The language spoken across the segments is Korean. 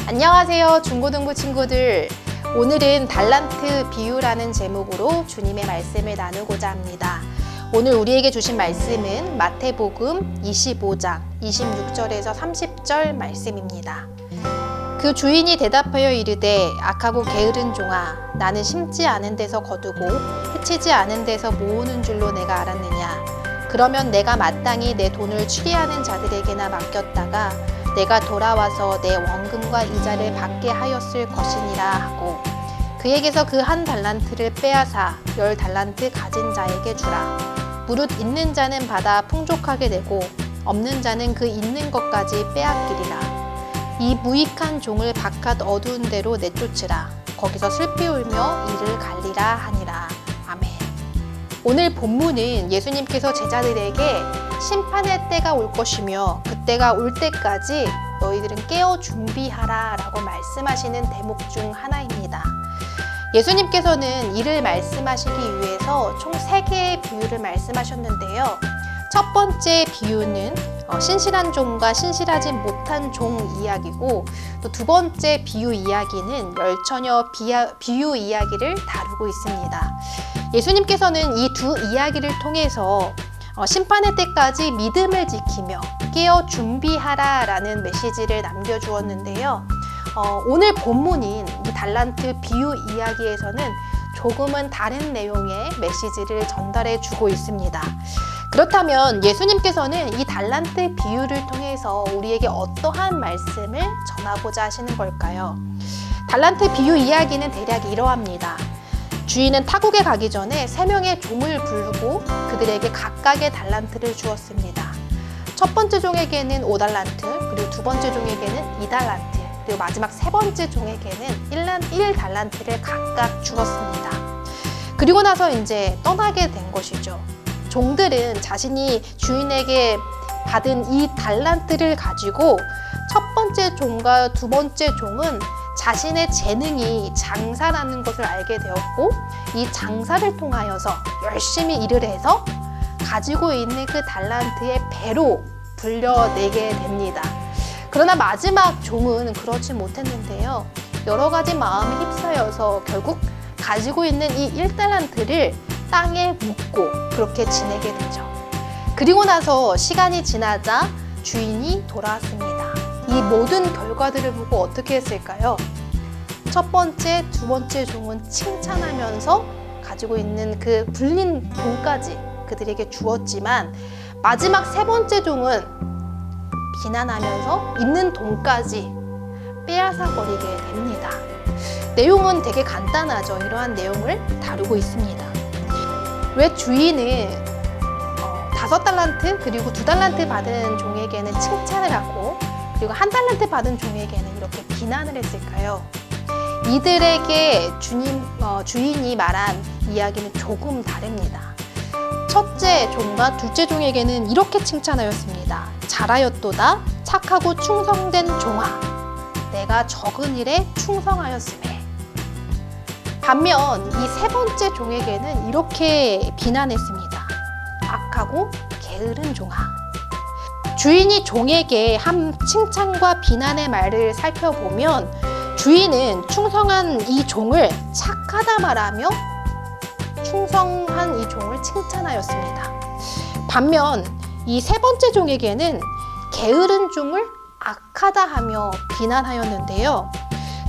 안녕하세요, 중고등부 친구들. 오늘은 달란트 비유라는 제목으로 주님의 말씀을 나누고자 합니다. 오늘 우리에게 주신 말씀은 마태복음 25장 26절에서 30절 말씀입니다. 그 주인이 대답하여 이르되 악하고 게으른 종아, 나는 심지 않은 데서 거두고 해치지 않은 데서 모으는 줄로 내가 알았느냐. 그러면 내가 마땅히 내 돈을 취리하는 자들에게나 맡겼다가 내가 돌아와서 내 원금과 이자를 받게 하였을 것이니라 하고, 그에게서 그 한 달란트를 빼앗아 10달란트 가진 자에게 주라. 무릇 있는 자는 받아 풍족하게 되고 없는 자는 그 있는 것까지 빼앗기리라. 이 무익한 종을 바깥 어두운 데로 내쫓으라. 거기서 슬피 울며 이를 갈리라 하니라. 아멘. 오늘 본문은 예수님께서 제자들에게 심판의 때가 올 것이며 그 때가 올 때까지 너희들은 깨어 준비하라 라고 말씀하시는 대목 중 하나입니다. 예수님께서는 이를 말씀하시기 위해서 총 3개의 비유를 말씀하셨는데요. 첫 번째 비유는 신실한 종과 신실하지 못한 종 이야기고, 또 두 번째 비유 이야기는 열처녀 비유 이야기를 다루고 있습니다. 예수님께서는 이 두 이야기를 통해서 심판의 때까지 믿음을 지키며 깨어 준비하라 라는 메시지를 남겨주었는데요. 오늘 본문인 이 달란트 비유 이야기에서는 조금은 다른 내용의 메시지를 전달해 주고 있습니다. 그렇다면 예수님께서는 이 달란트 비유를 통해서 우리에게 어떠한 말씀을 전하고자 하시는 걸까요? 달란트 비유 이야기는 대략 이러합니다. 주인은 타국에 가기 전에 3명의 종을 부르고 그들에게 각각의 달란트를 주었습니다. 첫 번째 종에게는 5달란트, 그리고 두 번째 종에게는 2달란트, 그리고 마지막 세 번째 종에게는 1달란트를 각각 주었습니다. 그리고 나서 이제 떠나게 된 것이죠. 종들은 자신이 주인에게 받은 이 달란트를 가지고 첫 번째 종과 두 번째 종은 자신의 재능이 장사라는 것을 알게 되었고, 이 장사를 통하여서 열심히 일을 해서 가지고 있는 그 달란트의 배로 불려내게 됩니다. 그러나 마지막 종은 그렇지 못했는데요. 여러 가지 마음에 휩싸여서 결국 가지고 있는 이 1달란트를 땅에 묻고 그렇게 지내게 되죠. 그리고 나서 시간이 지나자 주인이 돌아왔습니다. 이 모든 결과들을 보고 어떻게 했을까요? 첫 번째, 두 번째 종은 칭찬하면서 가지고 있는 그 불린 돈까지 그들에게 주었지만, 마지막 세 번째 종은 비난하면서 있는 돈까지 빼앗아버리게 됩니다. 내용은 되게 간단하죠. 이러한 내용을 다루고 있습니다. 왜 주인은 5달란트 그리고 2달란트 받은 종에게는 칭찬을 하고, 그리고 1달란트 받은 종에게는 이렇게 비난을 했을까요? 이들에게 주인이 말한 이야기는 조금 다릅니다. 첫째 종과 둘째 종에게는 이렇게 칭찬하였습니다. 잘하였도다, 착하고 충성된 종아, 내가 적은 일에 충성하였으매. 반면 이 세 번째 종에게는 이렇게 비난했습니다. 악하고 게으른 종아. 주인이 종에게 한 칭찬과 비난의 말을 살펴보면, 주인은 충성한 이 종을 착하다 말하며 충성한 이 종을 칭찬하였습니다. 반면 이 세 번째 종에게는 게으른 종을 악하다 하며 비난하였는데요.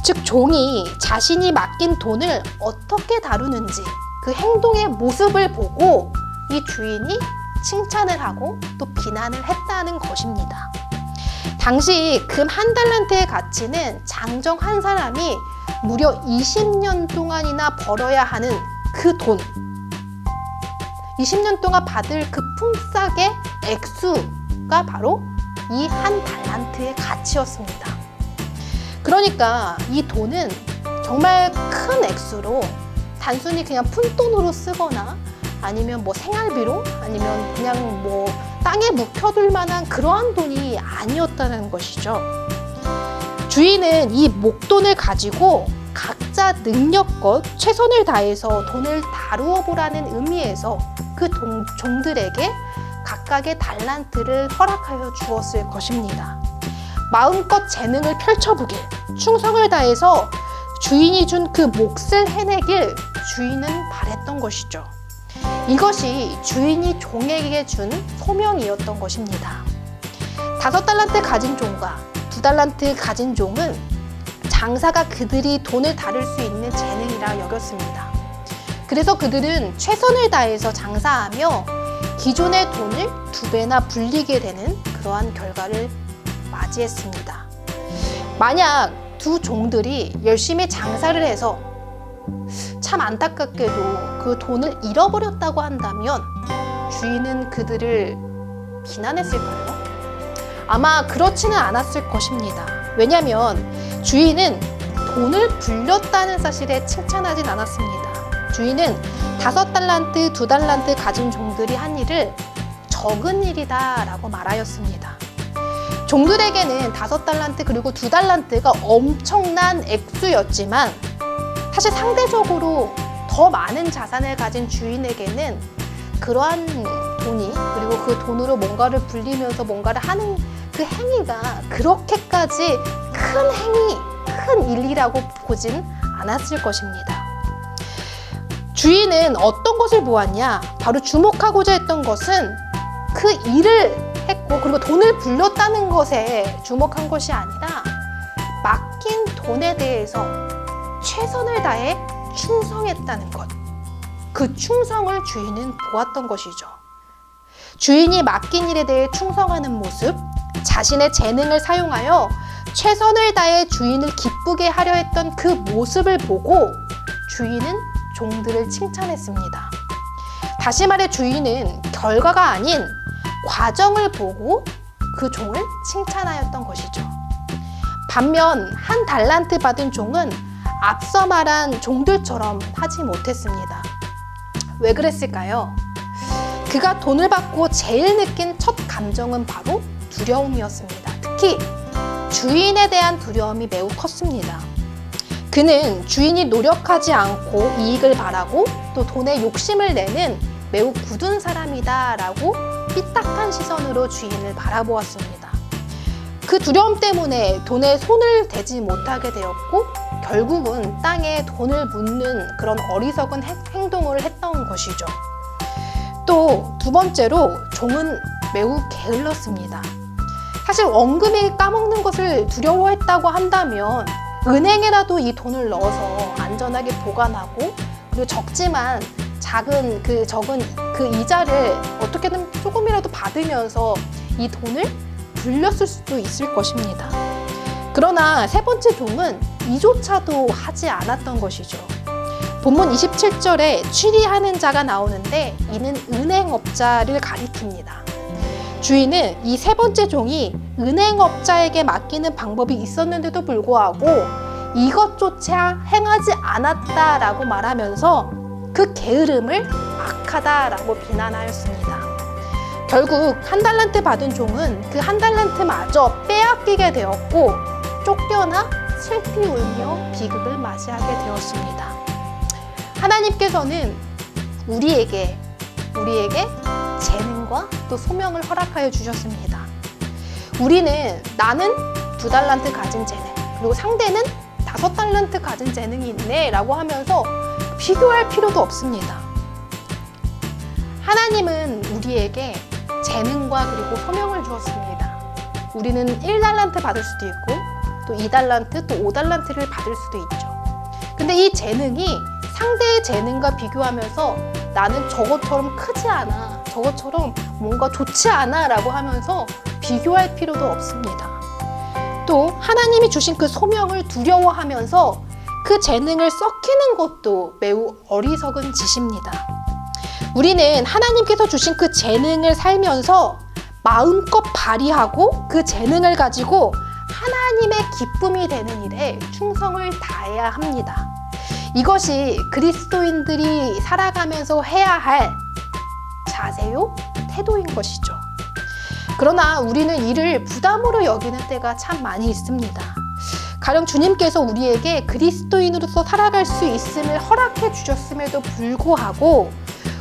즉, 종이 자신이 맡긴 돈을 어떻게 다루는지 그 행동의 모습을 보고 이 주인이 칭찬을 하고 또 비난을 했다는 것입니다. 당시 금 1달란트의 가치는 장정 한 사람이 무려 20년 동안이나 벌어야 하는 그 돈, 20년 동안 받을 그 품삯의 액수가 바로 이 1달란트의 가치였습니다. 그러니까 이 돈은 정말 큰 액수로 단순히 그냥 푼돈으로 쓰거나 아니면 뭐 생활비로, 아니면 그냥 뭐 땅에 묵혀둘 만한 그러한 돈이 아니었다는 것이죠. 주인은 이 목돈을 가지고 각자 능력껏 최선을 다해서 돈을 다루어 보라는 의미에서 그 종들에게 각각의 달란트를 허락하여 주었을 것입니다. 마음껏 재능을 펼쳐보길, 충성을 다해서 주인이 준 그 몫을 해내길 주인은 바랬던 것이죠. 이것이 주인이 종에게 준 소명이었던 것입니다. 5달란트 가진 종과 2달란트 가진 종은 장사가 그들이 돈을 다룰 수 있는 재능이라 여겼습니다. 그래서 그들은 최선을 다해서 장사하며 기존의 돈을 2배나 불리게 되는 그러한 결과를 맞이했습니다. 만약 두 종들이 열심히 장사를 해서 참 안타깝게도 그 돈을 잃어버렸다고 한다면 주인은 그들을 비난했을까요? 아마 그렇지는 않았을 것입니다. 왜냐하면 주인은 돈을 불렸다는 사실에 칭찬하진 않았습니다. 주인은 5달란트, 2달란트 가진 종들이 한 일을 적은 일이다 라고 말하였습니다. 종들에게는 5달란트 그리고 2달란트가 엄청난 액수였지만 사실 상대적으로 더 많은 자산을 가진 주인에게는 그러한 돈이, 그리고 그 돈으로 뭔가를 불리면서 뭔가를 하는 그 행위가 그렇게까지 큰 행위, 큰 일이라고 보진 않았을 것입니다. 주인은 어떤 것을 보았냐? 바로 주목하고자 했던 것은 그 일을 했고, 그리고 돈을 불렸다는 것에 주목한 것이 아니라 맡긴 돈에 대해서 최선을 다해 충성했다는 것. 그 충성을 주인은 보았던 것이죠. 주인이 맡긴 일에 대해 충성하는 모습, 자신의 재능을 사용하여 최선을 다해 주인을 기쁘게 하려 했던 그 모습을 보고 주인은 종들을 칭찬했습니다. 다시 말해 주인은 결과가 아닌 과정을 보고 그 종을 칭찬하였던 것이죠. 반면 1달란트 받은 종은 앞서 말한 종들처럼 하지 못했습니다. 왜 그랬을까요? 그가 돈을 받고 제일 느낀 첫 감정은 바로 두려움이었습니다. 특히 주인에 대한 두려움이 매우 컸습니다. 그는 주인이 노력하지 않고 이익을 바라고 또 돈에 욕심을 내는 매우 굳은 사람이다 라고 삐딱한 시선으로 주인을 바라보았습니다. 그 두려움 때문에 돈에 손을 대지 못하게 되었고 결국은 땅에 돈을 묻는 그런 어리석은 행동을 했던 것이죠. 또 2번째로 종은 매우 게을렀습니다. 사실 원금이 까먹는 것을 두려워했다고 한다면 은행에라도 이 돈을 넣어서 안전하게 보관하고 그리고 적지만 적은 그 이자를 어떻게든 조금이라도 받으면서 이 돈을 불렸을 수도 있을 것입니다. 그러나 3번째 종은 이조차도 하지 않았던 것이죠. 본문 27절에 취리하는 자가 나오는데 이는 은행업자를 가리킵니다. 주인은 이 3번째 종이 은행업자에게 맡기는 방법이 있었는데도 불구하고 이것조차 행하지 않았다라고 말하면서 그 게으름을 악하다라고 비난하였습니다. 결국 1달란트 받은 종은 그 1달란트마저 빼앗기게 되었고 쫓겨나 슬피 울며 비극을 맞이하게 되었습니다. 하나님께서는 우리에게 재능과 또 소명을 허락하여 주셨습니다. 우리는 나는 2달란트 가진 재능, 그리고 상대는 5달란트 가진 재능이 있네 라고 하면서 비교할 필요도 없습니다. 하나님은 우리에게 재능과 그리고 소명을 주었습니다. 우리는 1달란트 받을 수도 있고 또 2달란트 또 5달란트를 받을 수도 있죠. 근데 이 재능이 상대의 재능과 비교하면서 나는 저것처럼 크지 않아, 저것처럼 뭔가 좋지 않아 라고 하면서 비교할 필요도 없습니다. 또 하나님이 주신 그 소명을 두려워하면서 그 재능을 썩히는 것도 매우 어리석은 짓입니다. 우리는 하나님께서 주신 그 재능을 살면서 마음껏 발휘하고 그 재능을 가지고 하나님의 기쁨이 되는 일에 충성을 다해야 합니다. 이것이 그리스도인들이 살아가면서 해야 할 자세요, 태도인 것이죠. 그러나 우리는 이를 부담으로 여기는 때가 참 많이 있습니다. 가령 주님께서 우리에게 그리스도인으로서 살아갈 수 있음을 허락해 주셨음에도 불구하고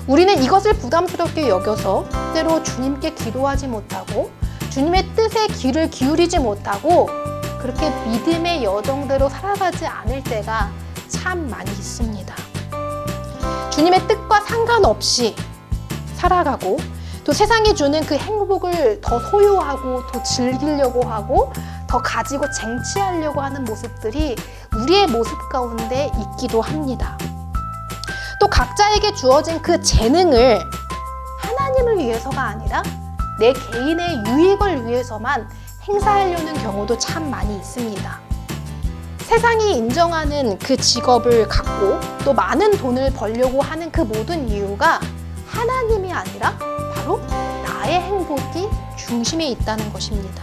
우리는 이것을 부담스럽게 여겨서 때로 주님께 기도하지 못하고 주님의 뜻에 귀를 기울이지 못하고 그렇게 믿음의 여정대로 살아가지 않을 때가 참 많이 있습니다. 주님의 뜻과 상관없이 살아가고 또 세상이 주는 그 행복을 더 소유하고 더 즐기려고 하고 더 가지고 쟁취하려고 하는 모습들이 우리의 모습 가운데 있기도 합니다. 또 각자에게 주어진 그 재능을 하나님을 위해서가 아니라 내 개인의 유익을 위해서만 행사하려는 경우도 참 많이 있습니다. 세상이 인정하는 그 직업을 갖고 또 많은 돈을 벌려고 하는 그 모든 이유가 하나님이 아니라 바로 나의 행복이 중심에 있다는 것입니다.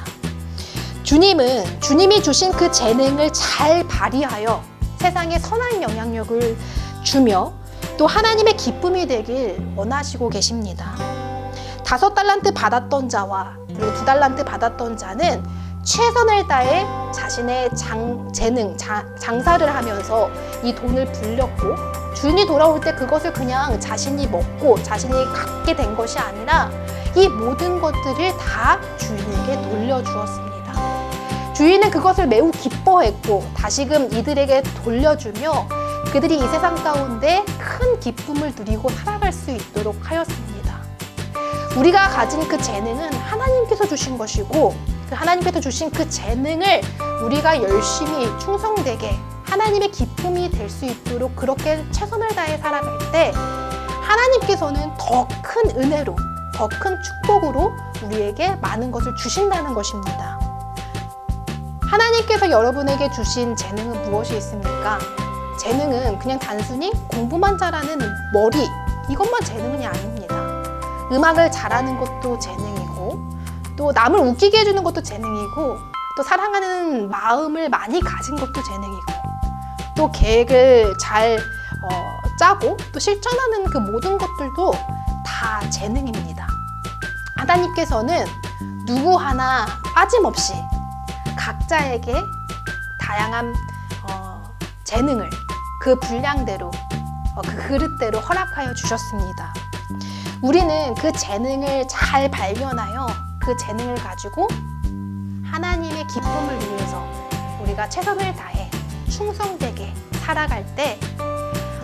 주님은 주님이 주신 그 재능을 잘 발휘하여 세상에 선한 영향력을 주며 또 하나님의 기쁨이 되길 원하시고 계십니다. 5달란트 받았던 자와 그리고 2달란트 받았던 자는 최선을 다해 자신의 장사를 하면서 이 돈을 불렸고 주인이 돌아올 때 그것을 그냥 자신이 먹고 자신이 갖게 된 것이 아니라 이 모든 것들을 다 주인에게 돌려주었습니다. 주인은 그것을 매우 기뻐했고 다시금 이들에게 돌려주며 그들이 이 세상 가운데 큰 기쁨을 누리고 살아갈 수 있도록 하였습니다. 우리가 가진 그 재능은 하나님께서 주신 것이고 그 하나님께서 주신 그 재능을 우리가 열심히 충성되게 하나님의 기쁨이 될 수 있도록 그렇게 최선을 다해 살아갈 때 하나님께서는 더 큰 은혜로 더 큰 축복으로 우리에게 많은 것을 주신다는 것입니다. 하나님께서 여러분에게 주신 재능은 무엇이 있습니까? 재능은 그냥 단순히 공부만 잘하는 머리 이것만 재능이 아닙니다. 음악을 잘하는 것도 재능이고 또 남을 웃기게 해주는 것도 재능이고 또 사랑하는 마음을 많이 가진 것도 재능이고 또 계획을 잘 짜고 또 실천하는 그 모든 것들도 다 재능입니다. 하나님께서는 누구 하나 빠짐없이 각자에게 다양한 재능을 그 분량대로 그 그릇대로 허락하여 주셨습니다. 우리는 그 재능을 잘 발견하여 그 재능을 가지고 하나님의 기쁨을 위해서 우리가 최선을 다해 충성되게 살아갈 때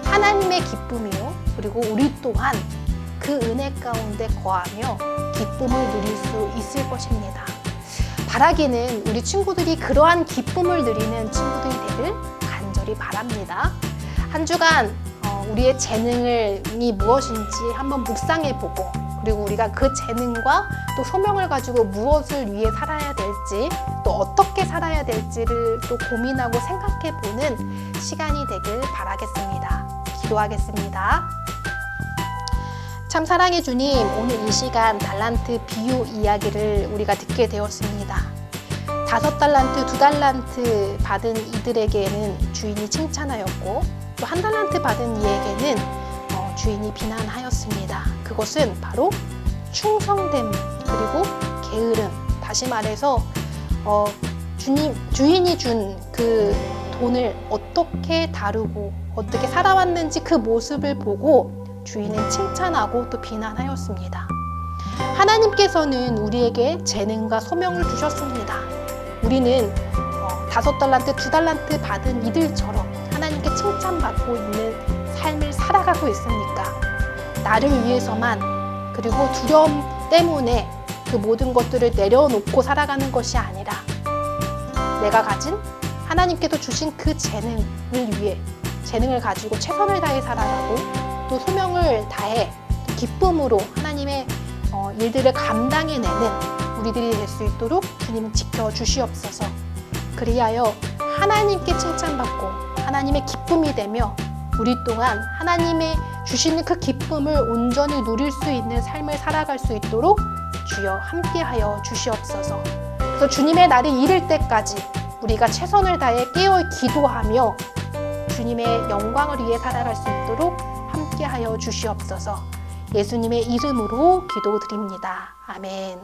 하나님의 기쁨이요 그리고 우리 또한 그 은혜 가운데 거하며 기쁨을 누릴 수 있을 것입니다. 바라기는 우리 친구들이 그러한 기쁨을 누리는 친구들이 되길 간절히 바랍니다. 한 주간 우리의 재능이 무엇인지 한번 묵상해보고 그리고 우리가 그 재능과 또 소명을 가지고 무엇을 위해 살아야 될지 또 어떻게 살아야 될지를 또 고민하고 생각해보는 시간이 되길 바라겠습니다. 기도하겠습니다. 참 사랑해 주님, 오늘 이 시간 달란트 비유 이야기를 우리가 듣게 되었습니다. 5달란트, 2달란트 받은 이들에게는 주인이 칭찬하였고 또 1달란트 받은 이에게는 주인이 비난하였습니다. 그것은 바로 충성됨 그리고 게으름, 다시 말해서 주인이 준 그 돈을 어떻게 다루고 어떻게 살아왔는지 그 모습을 보고 주인은 칭찬하고 또 비난하였습니다. 하나님께서는 우리에게 재능과 소명을 주셨습니다. 우리는 5달란트, 2달란트 받은 이들처럼 하나님께 칭찬받고 있는 삶을 살아가고 있습니까? 나를 위해서만 그리고 두려움 때문에 그 모든 것들을 내려놓고 살아가는 것이 아니라 내가 가진 하나님께서 주신 그 재능을 위해 재능을 가지고 최선을 다해 살아가고 또 소명을 다해 또 기쁨으로 하나님의 일들을 감당해내는 우리들이 될 수 있도록 주님은 지켜주시옵소서. 그리하여 하나님께 칭찬받고 하나님의 기쁨이 되며 우리 또한 하나님의 주시는 그 기쁨을 온전히 누릴 수 있는 삶을 살아갈 수 있도록 주여 함께하여 주시옵소서. 그래서 주님의 날이 이를 때까지 우리가 최선을 다해 깨어 기도하며 주님의 영광을 위해 살아갈 수 있도록 함께하여 주시옵소서. 예수님의 이름으로 기도드립니다. 아멘.